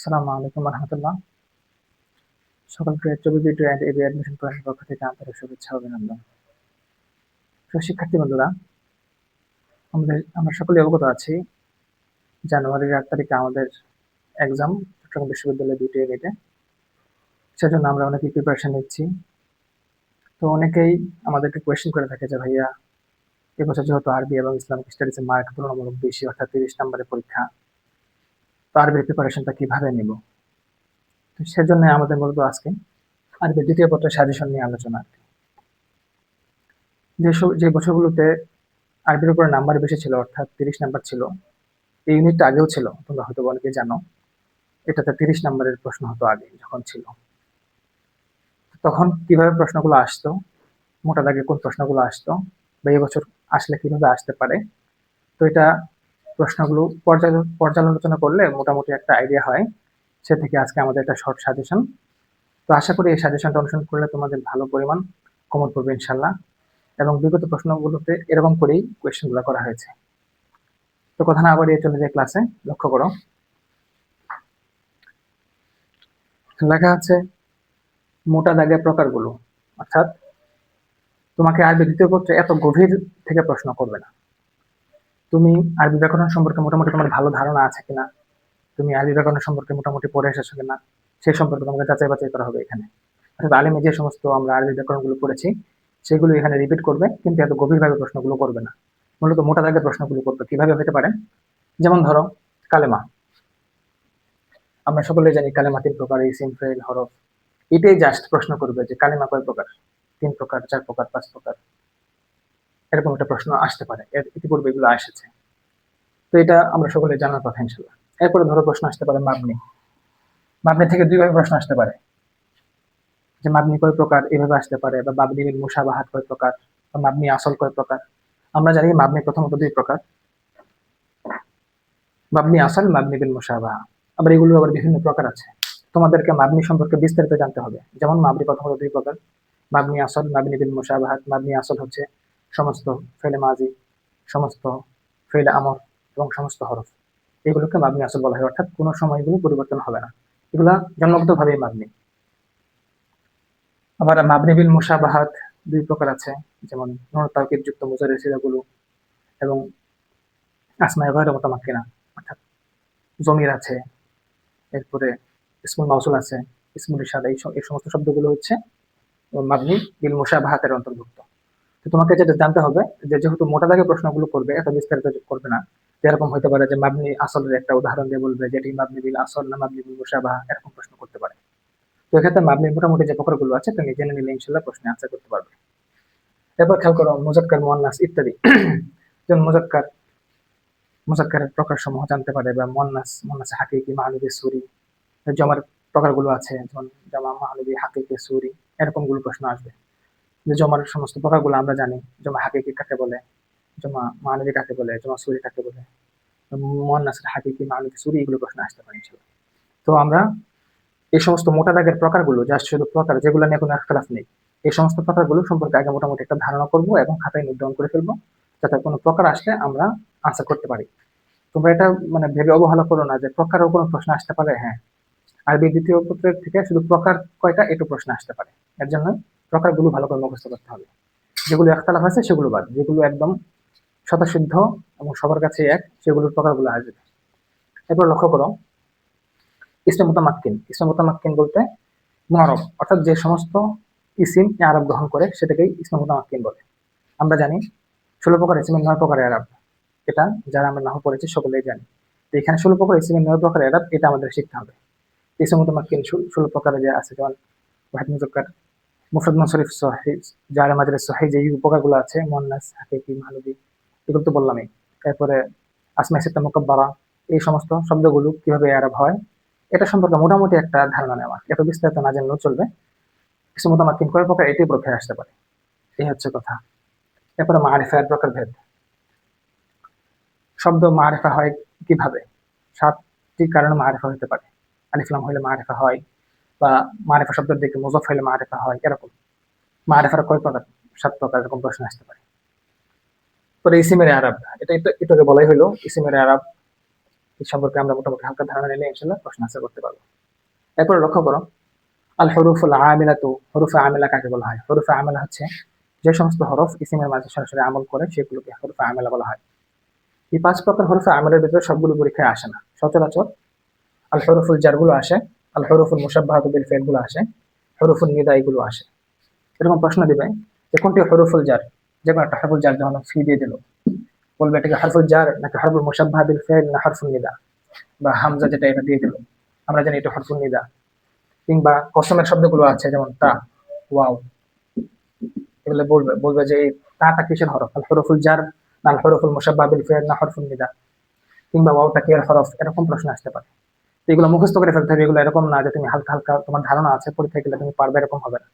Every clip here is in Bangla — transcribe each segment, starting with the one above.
আসসালামু আলাইকুম রহমতুল্লাহ। সকলকে চবিবিটি অ্যান্ড এবি অ্যাডমিশন প্রোগ্রামের পক্ষ থেকে আন্তরিক শুভেচ্ছা ও অভিনন্দন। শিক্ষার্থী বন্ধুরা, আমরা সকলে অবগত আছি জানুয়ারির 8 তারিখে আমাদের এক্সাম চট্টগ্রাম বিশ্ববিদ্যালয়ের 2টি ইউনিটে। সেজন্য আমরা অনেকেই প্রিপারেশন নিচ্ছি। তো অনেকেই আমাদেরকে কোয়েশ্চেন করে থাকে যে ভাইয়া, এবছর যেহেতু আরবি এবং ইসলামিক স্টাডিজের মার্ক তুলনামূলক বেশি, অর্থাৎ 30 নম্বরের পরীক্ষা, তো আরবির প্রিপারেশনটা কিভাবে নিব? তো সেজন্য আমাদের মূলত আজকে আরবির দ্বিতীয় পত্রের সাজেশন নিয়ে আলোচনা। যে বছরগুলোতে আরবির উপরে নাম্বার বেশি ছিল, অর্থাৎ 30 নাম্বার ছিল, এই ইউনিটটা আগেও ছিল, তোমরা হয়তো অনেকে জানো। এটাতে 30 নাম্বারের প্রশ্ন হতো আগে যখন ছিল। তখন কিভাবে প্রশ্নগুলো আসতো, মোটা দাগে কোন প্রশ্নগুলো আসতো, বা এবছর আসলে কিভাবে আসতে পারে, তো এটা প্রশ্নগুলো পর্যালোচনা করলে মোটামুটি একটা আইডিয়া হয়। সে থেকে আজকে আমাদের একটা শর্ট সাজেশন। তো আশা করি এই সাজেশনটা অনুসরণ করলে তোমাদের ভালো পরিমাণ কমন পড়বে ইনশাল্লাহ। এবং বিগত প্রশ্নগুলোতে এরকম করেই কোয়েশ্চেনগুলো করা হয়েছে। তো কথা না বাড়িয়ে চলে যায় ক্লাসে। লক্ষ্য করো, লেখা আছে মোটা দাগের প্রকারগুলো। অর্থাৎ তোমাকে আরবি দ্বিতীয় পত্রে এত গভীর থেকে প্রশ্ন করবে না। তুমি আরবি ব্যাকরণ সম্পর্কে মোটামুটি তোমার ভালো ধারণা আছে কিনা, তুমি আরবি ব্যাকরণ সম্পর্কে মোটামুটি পড়ে এসেছো কিনা, সেই সম্পর্কে তোমাকে যাচাই বাছাই করা হবে এখানে। অর্থাৎ আলিমে যে সমস্ত আমরা আরবি ব্যাকরণগুলো পড়েছি সেগুলো এখানে রিপিট করবে, কিন্তু এত গভীরভাবে প্রশ্নগুলো করবে না। মূলত মোটা দাগের প্রশ্নগুলো করবে। কিভাবে হতে পারে? যেমন ধরো কালেমা। আমরা সকলে জানি কালেমা 3 প্রকার, ইসিম, ফেল, হরফ। এটাই জাস্ট প্রশ্ন করবে যে কালেমা কয় প্রকার, 3 প্রকার, 4 প্রকার, 5 প্রকার, এরকম একটা প্রশ্ন আসতে পারে। এর ইতিপূর্বে এগুলো এসেছে। তো এটা আমরা সকলে জানার কথা ইনশাল্লাহ। এরপরে ধরো প্রশ্ন আসতে পারে মাবনি। মাবনি থেকে 2 ভাবে প্রশ্ন আসতে পারে, যে মাবনি কয় প্রকার, এভাবে আসতে পারে, বা মাবনি বিল মুশাবাহাত কয় প্রকার, বা মাবনি আসল কয় প্রকার। আমরা জানি মাবনি প্রথমত 2 প্রকার, মাবনি আসল, মাবনি বিল মুশাবাহা। আবার এগুলো আবার বিভিন্ন প্রকার আছে। তোমাদেরকে মাবনি সম্পর্কে বিস্তারিত জানতে হবে। যেমন মাবনি প্রথমত 2 প্রকার, মাবনি আসল, মাবনি বিল মুশাবাহাত। মাবনি আসল হচ্ছে সমস্ত ফেলে মাজি, সমস্ত ফেলে আমর এবং সমস্ত হরফ, এগুলোকে মাবনি আসল বলা হয়। অর্থাৎ কোনো সময় এগুলো পরিবর্তন হবে না, এগুলা জন্মগত ভাবেই মাবনি। আবার মাবনি বিল মুশাবাহাত 2 প্রকার আছে, যেমন নুন তাওকীদ যুক্ত মুজারের সিগাগুলো এবং আসমায়ে গায়রে মুতামাক্কিনা, অর্থাৎ জমির আছে, এরপরে ইসমুল মাউসুল আছে, ইসমুল ইশারা, এই সমস্ত শব্দগুলো হচ্ছে মাবনি বিল মুশাবাহাতের অন্তর্ভুক্ত। তো তোমাকে যেটা জানতে হবে, যে যেহেতু মোটা দাগে প্রশ্নগুলো করবে, এত বিস্তারিত করবে না। যেরকম হতে পারে যে মাবনি আসলের একটা উদাহরণ দিয়ে বলবে যেটি মাবনি বিল আসল না মাবনি বিল মুশাবাহা, এরকম প্রশ্ন করতে পারে। তো এক্ষেত্রে মাবনির মোটামুটি যে প্রকারগুলো আছে তুমি জেনে নিলে ইনশাল্লাহ প্রশ্নে আনসার করতে পারবে। এরপর খেয়াল করো মুজাক্কার, মুয়ান্নাস ইত্যাদি। যেমন মুজাক্কারের প্রকার সমূহ জানতে পারে, বা মুয়ান্নাস হাকিকি, মাহলুবি, সুরি। জমার প্রকারগুলো আছে, যেমন জমা, মাহলুবি, হাকিকি, সুরি, এরকম গুলো প্রশ্ন আসবে। যে জমার সমস্ত প্রকারগুলো আমরা জানি, জমা হাকিকি কাকে বলে, জমা মাহলুবি কাকে বলে, জমা সুরি কাকে বলে, মুয়ান্নাসের হাকিকি, মাহলুবি, সুরি, এগুলো প্রশ্ন আসতে পারে ইনশাল্লাহ। তো আমরা এই সমস্ত মোটা দাগের প্রকারগুলো, জাস্ট শুধু প্রকার, যেগুলো নিয়ে কোনো একতলাফ নেই, এই সমস্ত প্রকারগুলো সম্পর্কে আগে মোটামুটি একটা ধারণা করবো এবং খাতায় নোট ডাউন করে ফেলবো, যাতে কোনো প্রকার আসলে আমরা আনসার করতে পারি। তোমরা এটা মানে ভেবে অবহেলা করো না যে প্রকারও কোনো প্রশ্ন আসতে পারে। হ্যাঁ, আরবি দ্বিতীয় পত্রের থেকে শুধু প্রকার কয়টা একটু প্রশ্ন আসতে পারে। এর জন্য প্রকারগুলো ভালো করে মুখস্থ করতে হবে। যেগুলো একতলাফ আছে সেগুলো বাদ, যেগুলো একদম স্বতঃসিদ্ধ এবং সবার কাছে এক, সেগুলোর প্রকারগুলো আসবে। এরপর লক্ষ্য করো ইসমে মুতামাক্কিন। ইসমে মুতামাক্কিন বলতে মুআরব, অর্থাৎ যে সমস্ত ইসিম আরব গ্রহণ করে সেটাকেই ইসমে মুতামাক্কিন বলে। আমরা জানি 16 প্রকার ইসিমের 9 প্রকার এরাব। এটা যারা আমরা নাহু পড়েছি সকলেই জানি। তো এখানে 16 প্রকার ইসিমের 9 প্রকার এরাব, এটা আমাদের শিখতে হবে। ইসমে মুতামাক্কিন 16 প্রকারে যে আছে, যেমন ওয়াহিদ মুজাক্কার, মুফরাদ মুনসারিফ, সহিহ, জারে মাজরুর সহিহ, যে প্রকারগুলো আছে, মুয়ান্নাস, হাকিকি, মাহলুবি, এগুলো তো বললামই। এরপরে আসমায়ে সিত্তা মুকাব্বারা, এই সমস্ত শব্দগুলো কিভাবে এরাব হয়, এটা সম্পর্কে মোটামুটি একটা ধারণা নেওয়া। এত বিস্তারিত না জানলেও চলবে। কিছু মোতামাক্কিন কয় প্রকার, এটাই পরীক্ষায় আসতে পারে। এই হচ্ছে কথা। এরপরে মারিফার প্রকারভেদ। শব্দ মারিফা হয় কিভাবে? 7টি কারণে মারিফা হতে পারে। আলিফ লাম হইলে মারিফা হয়, বা মারিফা শব্দের দিকে মুজাফ হইলে মারিফা হয়, এরকম। মারিফার কয় প্রকার? 7 প্রকার, এরকম প্রশ্ন আসতে পারে। পরে ইসিমের আরব, এটা একটু আগে বলাই হলো। ইসিমের আরব এই সম্পর্কে আমরা মোটামুটি হালকা ধারণা নিলে ইনশাল্লাহ প্রশ্ন আনসার করতে পারবো। এরপর লক্ষ্য করো, আল হরুফুল আমিলাতু, হরুফে আমিলা কাকে বলা হয়? হরুফে আমিলা হচ্ছে যে সমস্ত হরফ ইসিমের মাঝে সরাসরি আমল করে সেগুলোকে হরুফে আমিলা বলা হয়। এই 5 প্রকার হরুফে আমিলের ভিতরে সবগুলো পরীক্ষায় আসে না। সচরাচর আল হরুফুল জার গুলো আসে, আল হরুফুল মুশাব্বাহাতু বিল ফাইল গুলো আসে, হরুফুল নিদা এগুলো আসে। এরকম প্রশ্ন দিবে যে কোনটি হরুফুল জার, যে কোনো একটা হরফুল জার যখন ফি দিয়ে দিল, বলবে এটাকে হরফুল জার নাকি হরফুল মুশাব্বাহ বিল ফাইল না হরফুল নিদা, বা হামজা যেটা এটা দিয়ে দিল, আমরা জানি এটা হরফুল নিদা। কিংবা কসমের শব্দগুলো আছে যেমন তা, ওয়াও, এগুলো বলবে বলবে যে এই তাটা কিসের হরফ, আল হরফুল জার না আল হরফুল মুশাব্বাহ বিল ফাইল না হরফুল নিদা, কিংবা ওয়াওটা কি এর হরফ, এরকম প্রশ্ন আসতে পারে। এগুলো মুখস্থ করে ফেলতে হবে। এগুলো এরকম না যে তুমি হালকা হালকা তোমার ধারণা আছে পরীক্ষায় গেলে তুমি পারবে, এরকম হবে না।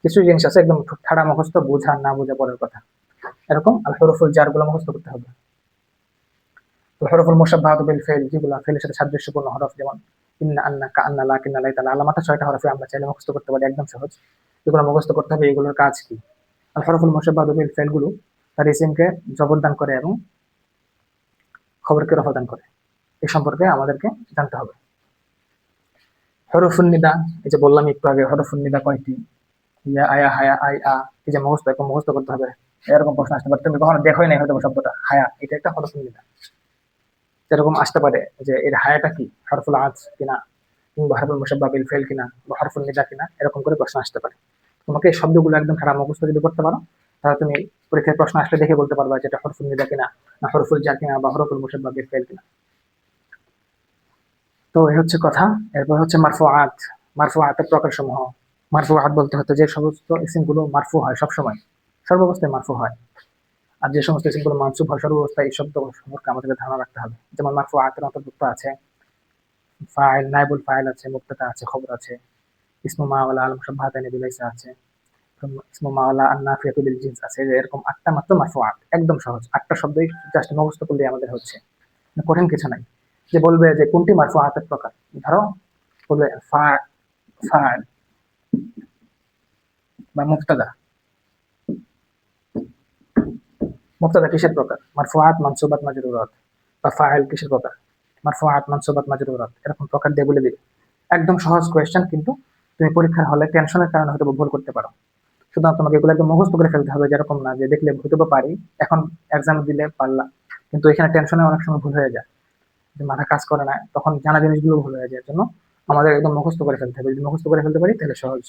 কিছু জিনিস আছে একদম ঠাড়া মুখস্থ, বোঝা না বোঝা পরের কথা। এরকম আল হরফুল জার গুলো মুখস্থ করতে হবে। তো হরফুল মুশাব্বাহাতু বিল ফাইল যেগুলো ফেলের সাথে সাদৃশ্যপূর্ণ হরফ, যেমন ইন্না, আন্না, কান্না, লাকিন্না, লাইতালা, আলামাতা 6টা হরফে আমরা চাইলে মুখস্থ করতে পারি, একদম সহজ। এগুলো মুখস্থ করতে হবে। এগুলোর কাজ কি? আল হরফুল মুশাব্বাহাতু বিল ফাইল গুলো তার ইসিমকে জবরদান করে এবং খবরকে রফা দান করে, এই সম্পর্কে আমাদেরকে জানতে হবে। হরফুন নিদা, এই যে বললাম একটু আগে, হরফুন নিদা কয়টি? ইয়া, আয়া, হায়া, আই, আ, এই যে মুখস্থ, এরকম মুখস্থ করতে হবে। এরকম প্রশ্ন আসতে পারে, তুমি কখনো দেখোই নাই হয়তো শব্দটা হায়া, এটা একটা হরফুন নিদা। এরকম আসতে পারে যে এর হায়াটা কি, হরফুল আজ কিনা, কিংবা হরফুল মুশাব্বাহ বিল ফাইল কিনা, বা হরফুল নিদা কিনা, এরকম করে প্রশ্ন আসতে পারে। তোমাকে এই শব্দগুলো একদম খারাপ মুখস্থ যদি করতে পারো, তাহলে তুমি পরীক্ষায় প্রশ্ন আসলে দেখে বলতে পারবা যে এটা হরফুল নিদা কিনা, না হরফুল জার কিনা, বা হরফুল মুশাব্বাহ বিল ফাইল কিনা। তো এই হচ্ছে কথা। এরপর হচ্ছে মারফুআত। মারফুআতের প্রকার সমূহ। মারফুআত বলতে হচ্ছে যে সমস্ত ইসিম গুলো মারফু হয় সবসময়, সর্বাবস্থায় মারফু হয়। আর যে সমস্ত ইসিম গুলো মানসুব হয় সর্বাবস্থায়, এই শব্দ সম্পর্কে আমাদেরকে ধারণা রাখতে হবে। যেমন মারফুআতের অন্তর্ভুক্ত আছে ফাইল, নাইবুল ফাইল আছে, মুবতাদা আছে, খবর আছে, ইসমু মাওলা আল মুশাব্বাহাতাইনি বিলাইসা আছে, ইসমু মাওলা আন নাফিয়াতু লিল জিনস আছে। এরকম 8টা মাত্র মারফুআত, একদম সহজ। 8টা শব্দই জাস্ট মুখস্থ করলেই আমাদের হচ্ছে, কঠিন কিছু নাই। যে বলবে যে কোনটি মারফুআতের প্রকার, ধরো বলবে ফাইল বা মুবতাদা। মুবতাদা কিসের প্রকার? মারফুআত, মানসুবাত, মাজরুরাত। বা ফাইল কিসের প্রকার? মারফুআত, মানসুবাত, মাজরুরাত। এরকম প্রকার দিয়ে বলে দিবে। একদম সহজ কোয়েশ্চেন, কিন্তু তুমি পরীক্ষার হলে টেনশনের কারণে হয়তো ভুল করতে পারো। সুতরাং তোমাকে এগুলো একদম মুখস্থ করে ফেলতে হবে, যেরকম না যে দেখলে হয়তো বা পারি, এখন এক্সাম দিলে পারলাম, কিন্তু এখানে টেনশনে অনেক সময় ভুল হয়ে যায়, যে মাথা কাজ করে না, তখন জানা জিনিসগুলো ভুল হয়ে যায়। জন্য আমাদের একদম মুখস্থ করে ফেলতে হবে। যদি মুখস্থ করে ফেলতে পারি তাহলে সহজ।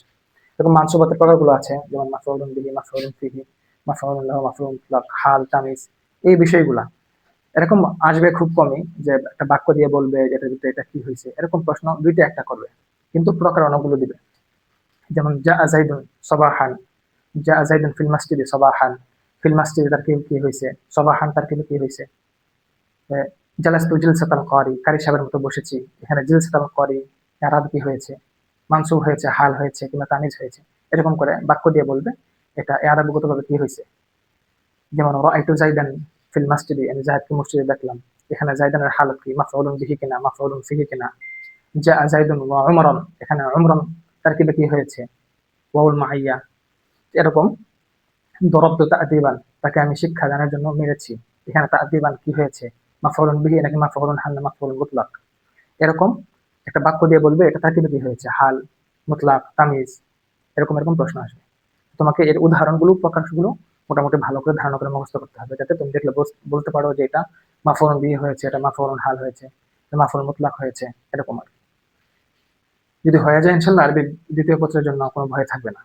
এরকম মানসুবাতের প্রকারগুলো আছে, যেমন মাফউলুন বিহি, মাফউলুন ফিহি, মাফউলুন লাহু, মাফউলুন মুতলাক, হাল, তামিজ, এই বিষয়গুলা এরকম আসবে খুব কমই। যে একটা বাক্য দিয়ে বলবে যে এটার ভিতরে এটা কি হয়েছে, এরকম প্রশ্ন দুইটা একটা করবে, কিন্তু প্রকার অনেকগুলো দিবে। যেমন জা জাইদুন সবাহান, জা জাইদুন ফিল মাসজিদে সবাহান, ফিল মাসজিদে তার কি কি হয়েছে, সবাহান তার কি কি হয়েছে। জালাস্তু জিলসাতাল ক্বারি, কারি সাহেবের মতো বসেছি, এখানে জিলসাতাল ক্বারি ইআরাব কি হয়েছে, মানসুব হয়েছে, হাল হয়েছে, কিংবা তামিজ হয়েছে, এরকম করে বাক্য দিয়ে বলবে এটা ইআরাবগতভাবে কি হয়েছে। যেমন রাআইতু জাইদান ফিল মাসজিদি, আমি জাহিদকে মসজিদে দেখলাম, এখানে জাইদানের হালত কি, মাফউলুন বিহি কিনা, মাফউলুন ফিহি কিনা। জা জাইদুন ওয়া উমরান, এখানে উমরান তারকিবে কি হয়েছে, ওয়াউল মাইয়া। এরকম দরবতু তা'দিবান, তাকে আমি শিক্ষা দানের জন্য মেরেছি, এখানে তা'দিবান কি হয়েছে, মাফউলুন বিহি নাকি মাফউলুন হাল না মাফউলুন মুতলাক। এরকম একটা বাক্য দিয়ে বলবে এটা তারকিবে কি হয়েছে, হাল, মুতলাক, তামিজ, এরকম এরকম প্রশ্ন আসবে। তোমাকে এর উদাহরণগুলো, প্রকাশগুলো মোটামুটি ভালো করে ধারণা করে মুখস্থ করতে হবে, যাতে তুমি দেখলে বলতে পারো যে এটা মাফউলুন বিহি হয়েছে, এটা মাফউলুন হাল হয়েছে, এটা মাফউলুন মুতলাক হয়েছে, এরকম আর কি। যদি হয়ে যায় ইনশাআল্লাহ আরবি দ্বিতীয় পত্রের জন্য কোনো ভয় থাকবে না।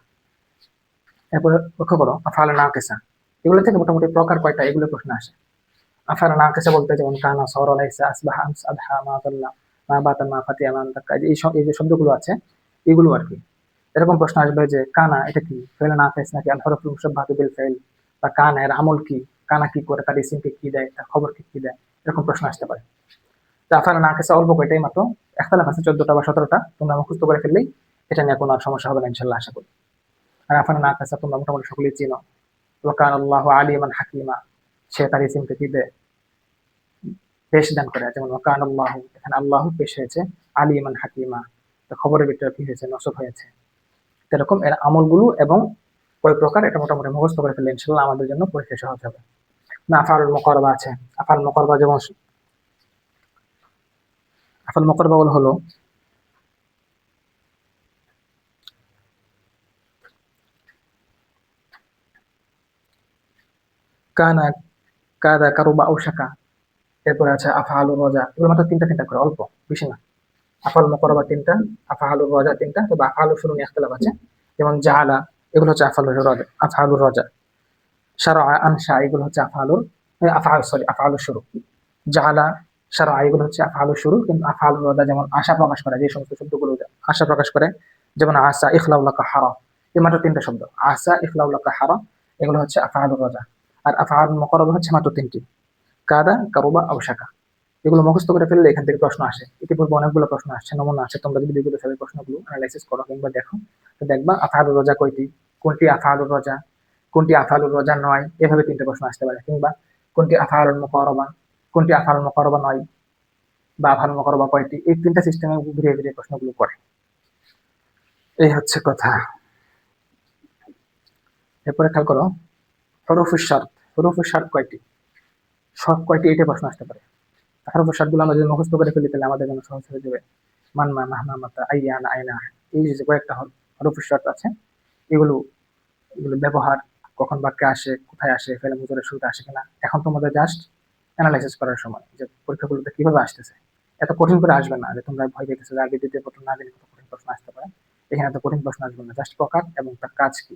এরপরে লক্ষ্য করো আফআল নাকিসা, এগুলো থেকে মোটামুটি প্রকার কয়টা, এগুলো প্রশ্ন আসে। আফআল নাকিসা বলতে যেমন কানা, সারা, লাইসা, আসবাহা, আমস, আদহা, মা যাল্লা, মা বাতা, মা ফাতিয়া, মা তাক্কা, এই যে শব্দগুলো আছে এগুলো আর কি। এরকম প্রশ্ন আসবে যে কানা এটা কি, ফেল নাকিস নাকি আল হরফুল মুশাব্বাহাতু বিল ফাইল, বা কানা এর আমল কি, কানা কি করে, তার ইসিমকে কি দেয়, তার খবরকে কি দেয়, এরকম প্রশ্ন আসতে পারে। তো আফআল নাকিসা অল্প কয়টাই মাত্র, ইখতিলাফ আছে 14টা বা 17টা, তোমরা মুখস্থ করে ফেললেই এটা নিয়ে কোনো আর সমস্যা হবে না ইনশাআল্লাহ, আশা করি। আর আফআল নাকিসা তোমরা মোটামুটি সকলেই চিনো। ওয়া কানা আল্লাহু আলিমান হাকিমা, সে তার ইসিমকে কি দেয়, পেশ দান করে। যেমন ওয়া কানা আল্লাহু, এখানে আল্লাহু পেশ হয়েছে, আলিমান হাকিমা, তো খবরের ভিতরে কি হয়েছে, নসব হয়েছে। এরকম এর আমলগুলো এবং কয় প্রকার, এটা মোটামুটি মুখস্থ করে ফেললে ইনশাআল্লাহ আমাদের জন্য পরীক্ষা সহজ হবে। না আফআলুল মুকাররাবা আছে, আফআল মুকাররাবা যেমন আফআল মুকাররাবা হলো কানা, কাদা, কারুবা, আওশাকা। এরপরে আছে আফআলুর রাজা। এগুলো মাত্র তিনটা করে, অল্প, বেশি না। আফআল মুকাররাবা তিনটা, আফআলুর রাজা তিনটা, তবে আফআলুর শুরু নিয়ে ইখতিলাফ আছে। যেমন জাআলা, এগুলো হচ্ছে আফআলুর রাজা। শারআ, আনশা, এগুলো হচ্ছে আফআলুর শুরু। জাআলা, শারআ, এগুলো হচ্ছে আফআলুর শুরু। কিন্তু আফআলুর রাজা, যেমন আশা প্রকাশ করে, যে সমস্ত শব্দগুলো আশা প্রকাশ করে, যেমন আসা, ইখলাউ লাকা হারা, এই মাত্র তিনটা শব্দ। আসা, ইখলাউ লাকা হারা, এগুলো হচ্ছে আফআলুর রাজা। আর আফআলুল মুকাররাবা হচ্ছে মাত্র তিনটি, কাদা, কারুবা, আওশাকা। এগুলো মুখস্থ করে ফেললে এখান থেকে প্রশ্ন আসে। ইতিপূর্বে অনেকগুলো প্রশ্ন আসছে, নমুনা আছে। তোমরা যদি বিগত সালের প্রশ্নগুলো অ্যানালাইসিস করো কিংবা দেখো, তো দেখবা আফআলুর রাজা কয়টি, কোনটি আফআলুর রাজা, কোনটি আফআলুর রাজা নয়, এভাবে তিনটে প্রশ্ন আসতে পারে। কিংবা কোনটি আফআলুল মুকাররাবা, কোনটি আফআলুল মুকাররাবা নয়, বা আফআলুল মুকাররাবা কয়টি, এই তিনটা সিস্টেমে ঘুরিয়ে প্রশ্নগুলো করে। এই হচ্ছে কথা। এরপরে খেয়াল করো, হরফুশ শর্ত। হরফুশ শর্ত কয়টি, সব কয়টি, এটা প্রশ্ন আসতে পারে। হরফুশ শর্তগুলো আমরা যদি মুখস্থ করে ফেলি তাহলে আমাদের জন্য সহজ হয়ে যাবে। মানমা, মাহমা, মাতা, আইয়ানা, আইনা, এই যে কয়েকটা হরফুশ শর্ত আছে, এগুলো এগুলো ব্যবহার কখন বাক্যে আসে, কোথায় আসে, ফেলে মুজরের শুরুতে আসে কিনা, এখন তোমাদের জাস্ট অ্যানালাইসিস করার সময় যে পরীক্ষাগুলোতে কিভাবে আসতেছে। এত কঠিন করে আসবে না যে তোমরা ভয় পেতেছো যে আগে দ্বিতীয় পত্র না জানি কত কঠিন প্রশ্ন আসতে পারে। এখানে এত কঠিন প্রশ্ন আসবে না, জাস্ট প্রকার এবং তার কাজ কি,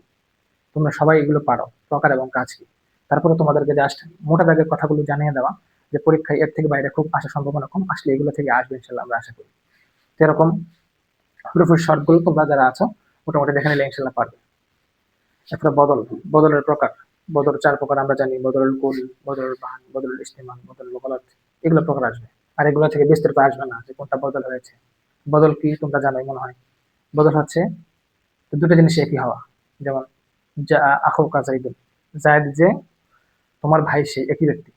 তোমরা সবাই এগুলো পারো, প্রকার এবং কাজ কি। তারপরে তোমাদেরকে জাস্ট মোটা দাগের কথাগুলো জানিয়ে দেওয়া যে পরীক্ষায় এর থেকে বাইরে খুব আসার সম্ভাবনা কম, আসলে এগুলো থেকে আসবে ইনশাল্লাহ, আমরা আশা করি। সেরকম হুরুফের শর্টগুলো তোমরা যারা আছো মোটামুটি দেখে নিলে ইনশাল্লাহ পারবে। এরপরে বদলের প্রকার। বদল 4 প্রকার আমরা জানি: বদলুল কুল, বদলুল বান, বদলুল ইস্তিমাল, বদলুল গলত। এগুলো প্রকার আসবে। আর এগুলো থেকে বিস্তারিত আসবে না যে কোনটা বদল হয়েছে। বদল কি তোমরা জানোই মনে হয়। বদল হচ্ছে দুটো জিনিস একই হওয়া। যেমন যা আখুকা যাইদুন, জায়দ যে তোমার ভাই, সেই একই ব্যক্তি।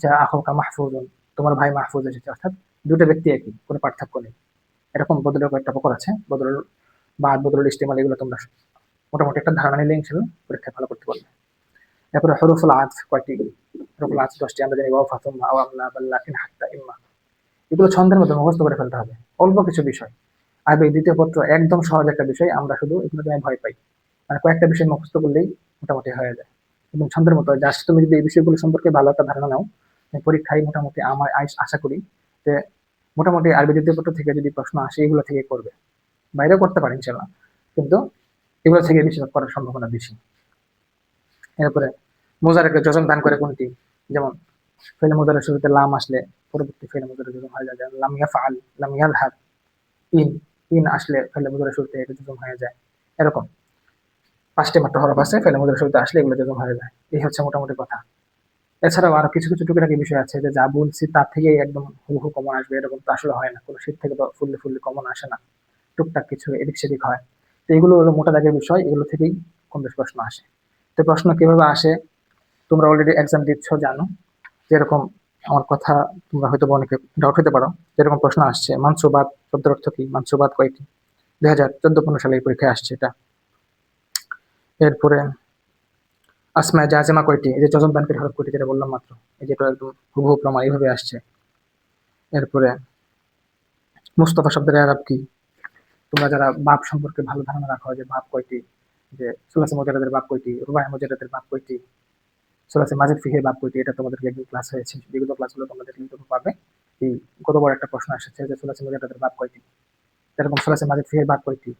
যা আখুকা মাহফুজুন, তোমার ভাই মাহফুজ এসেছে, অর্থাৎ দুটো ব্যক্তি একই, কোনো পার্থক্য নেই। এরকম বদলের কয়েকটা প্রকার আছে। বদলুল বাদ, বদলুল ইস্তিমাল, এগুলো তোমরা মোটামুটি একটা ধারণা নিলে ইনশাল্লাহ পরীক্ষায় ভালো করতে পারবে। এরপরে হরফুল আতফ কয়টি? হরফুল আতফ 10টি। আমরা জানি ওয়াও, ফাতুম্মা, আও, আমলা, বাল, লাকিন, হাত্তা, ইম্মা। এগুলো ছন্দের মধ্যে মুখস্থ করে ফেলতে হবে, অল্প কিছু বিষয়। আর এই দ্বিতীয় পত্র একদম সহজ একটা বিষয়, আমরা শুধু এগুলো নিয়ে ভয় পাই। মানে কয়েকটা বিষয় মুখস্থ করলেই মোটামুটি হয়ে যায়। এবং ছন্দের মতো জাস্ট তুমি যদি এই বিষয়গুলো সম্পর্কে ভালো একটা ধারণা নাও, পরীক্ষায় মোটামুটি আমার আশা করি যে মোটামুটি আরবি দ্বিতীয় পত্র থেকে যদি প্রশ্ন আসে এগুলো থেকে করবে, বাইরেও করতে পারে ইনশাল্লাহ, কিন্তু এগুলো থেকে বেশি করার সম্ভাবনা বেশি। এরপরে মোজারেকে যজম দান করে কোনটি? যেমন ফেলে মুজারের শুরুতে লাম আসলে পরবর্তী ফেলে মুজারে যজম হয়ে যায়। যেমন লাম ইয়াফআল, লাম ইয়াযহাব। ইন, ইন আসলে ফেলে মুজারের শুরুতে এটা যজম হয়ে যায়। এরকম 5টি মাত্র হরফ আছে, ফেলে মুজারের শুরুতে আসলে এগুলো যজম হয়ে যায়। এই হচ্ছে মোটামুটি কথা। এছাড়াও আরো কিছু টুকিটাকি বিষয় আছে যে যা বলছি তার থেকেই একদম হুবহু কমন আসবে এরকম তো আসলে হয় না। কোনো শীট থেকে তো ফুললি কমন আসে না, টুকটাক কিছু এদিক সেদিক হয়। তো এগুলো হলো মোটা দাগের বিষয়, এগুলো থেকেই কম বেশ প্রশ্ন আসে। তো প্রশ্ন কিভাবে আসে তোমরা অলরেডি এক্সাম দিচ্ছ, জানো। যেরকম আমার কথা তোমরা হয়তো অনেকে ডাউট হতে পারো, যেরকম প্রশ্ন আসছে মানসুবাত শব্দের অর্থ কি, মানসুবাত কয়টি? 2014-15 সালে এই পরীক্ষায় আসছে এটা। এরপরে আসমায়ে জাজেমা কয়টি? এই যে যজম দানকারী হরফ কয়টি, যেটা বললাম মাত্র, এই যেটা একদম হুবহু প্রমাণ এইভাবে আসছে। এরপরে মুস্তফা শব্দের আরব কি? তোমরা যারা বাপ সম্পর্কে ভালো ধারণা রাখো, যে বাপ কয়টি, যে সুলাসে মুজাররাদের বাপ কয়টি, রুবায়ে মুজাররাদের বাপ কয়টি, সুলাসে মাজিদ ফিহের বাপ কয়টি, এটা তোমাদেরকে একদিন ক্লাস হয়েছে, বিগত ক্লাসগুলো তোমাদের কিন্তু পাবে। এই কত বড় একটা প্রশ্ন এসেছে যে সুলাসে মুজাররাদের বাপ কয়টি, এরকম সুলাসে মাজিদ ফিহের বাপ কয়টি,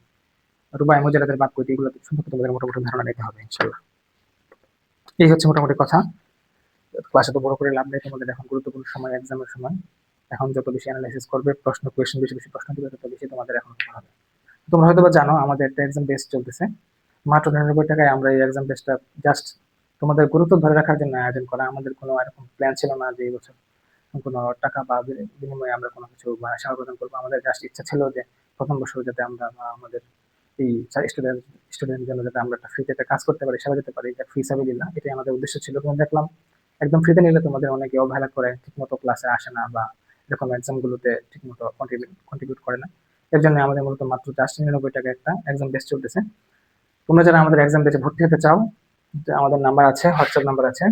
রুবায়ে মুজাররাদের বাপ কয়টি, এগুলো সম্পর্কে তোমাদের মোটামুটি ধারণা নিতে হবে ইনশাআল্লাহ। এই হচ্ছে মোটামুটি কথা। ক্লাসে তো বড় করে লাভ নেই, তোমাদের এখন গুরুত্বপূর্ণ সময়, এক্সামের সময়। এখন যত বেশি অ্যানালাইসিস করবে, কোয়েশ্চেন বেশি প্রশ্ন দিবে, তত বেশি তোমাদের এখন ভালো হবে। তোমরা হয়তো বা জানো আমাদের একটা এক্সাম বেস চলতেছে। মাত্র 99 টাকায় আমরা এই এক্সাম বেসটা জাস্ট তোমাদের গুরুত্ব ধরে রাখার জন্য আয়োজন করা। আমাদের কোনো এরকম প্ল্যান ছিল না যে এই বছর কোনো টাকা বা বিনিময়ে আমরা কোনো কিছু সেবা প্রদান করবো। আমাদের জাস্ট ইচ্ছা ছিল যে প্রথম বছর যাতে আমরা বা আমাদের এই স্টুডেন্ট জন্য যাতে আমরা একটা ফ্রিতে একটা কাজ করতে পারি, সেবা দিতে পারি, ফ্রি সাবিলিল্লাহ, এটাই আমাদের উদ্দেশ্য ছিল। কিন্তু দেখলাম একদম ফ্রিতে নিলে তোমাদের অনেকে অবহেলা করে, ঠিকমতো ক্লাসে আসে না, বা এরকম এক্সাম গুলোতে ঠিকমতো কন্ট্রিবিউট করে না। এর জন্য আমাদের মূলত মাত্র জাস্ট 99 টাকা একটা এক্সাম বেস চলতেছে। তোমরা যারা আমাদের এক্সাম বেসে ভর্তি হতে চাও, আমাদের নাম্বার আছে, হোয়াটসঅ্যাপ নাম্বার আছে,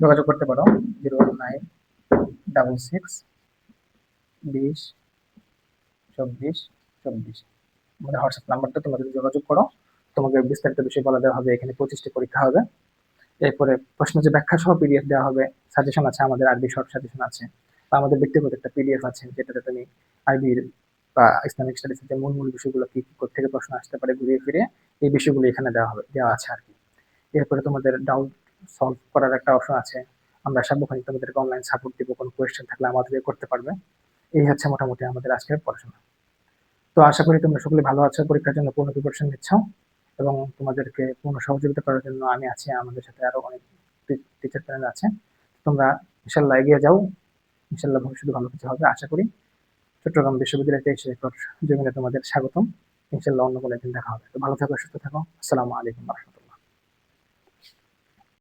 যোগাযোগ করতে পারো। 0196620 2424। আমাদের হোয়াটসঅ্যাপ নাম্বারটা তোমরা যদি যোগাযোগ করো, তোমাকে বিস্তারিত বিষয় বলা দেওয়া হবে। এখানে 25টি পরীক্ষা হবে। এরপরে প্রশ্ন যে ব্যাখ্যা সহ পিডিএফ দেওয়া হবে, সাজেশন আছে, আমাদের আরবি শর্ট সাজেশন আছে, বা আমাদের ব্যক্তিগত একটা পিডিএফ আছে যেটাতে তুমি আরবির বা ইসলামিক স্টাডিজের যে মূল বিষয়গুলো কি কি থেকে প্রশ্ন আসতে পারে ঘুরিয়ে ফিরিয়ে, এই বিষয়গুলো এখানে দেওয়া আছে আর কি। এরপরে তোমাদের ডাউট সলভ করার একটা অপশন আছে। আমরা সার্বক্ষণিক তোমাদেরকে অনলাইন সাপোর্ট দিব, কোনো কোয়েশ্চেন থাকলে আমাদের করতে পারবে। এই হচ্ছে মোটামুটি আমাদের আজকের পড়াশোনা। তো আশা করি তোমরা সকলে ভালো আছো, পরীক্ষার জন্য পূর্ণ প্রিপারেশন নিচ্ছ, এবং তোমাদেরকে পূর্ণ সহযোগিতা করার জন্য আমি আছি, আমাদের সাথে আরো অনেক টিচার প্যানেল আছে। তোমরা ইনশাল্লাহ এগিয়ে যাও, ইনশাল্লাহ ভবিষ্যতে ভালো কিছু হবে আশা করি। চট্টগ্রাম বিশ্ববিদ্যালয়তে এসে জমিনে তোমাদের স্বাগতম। ইনশাল্লাহ অন্য কোনো একদিন দেখা হবে। তো ভালো থাকো, সুস্থ থাকো। আসসালামু আলাইকুম।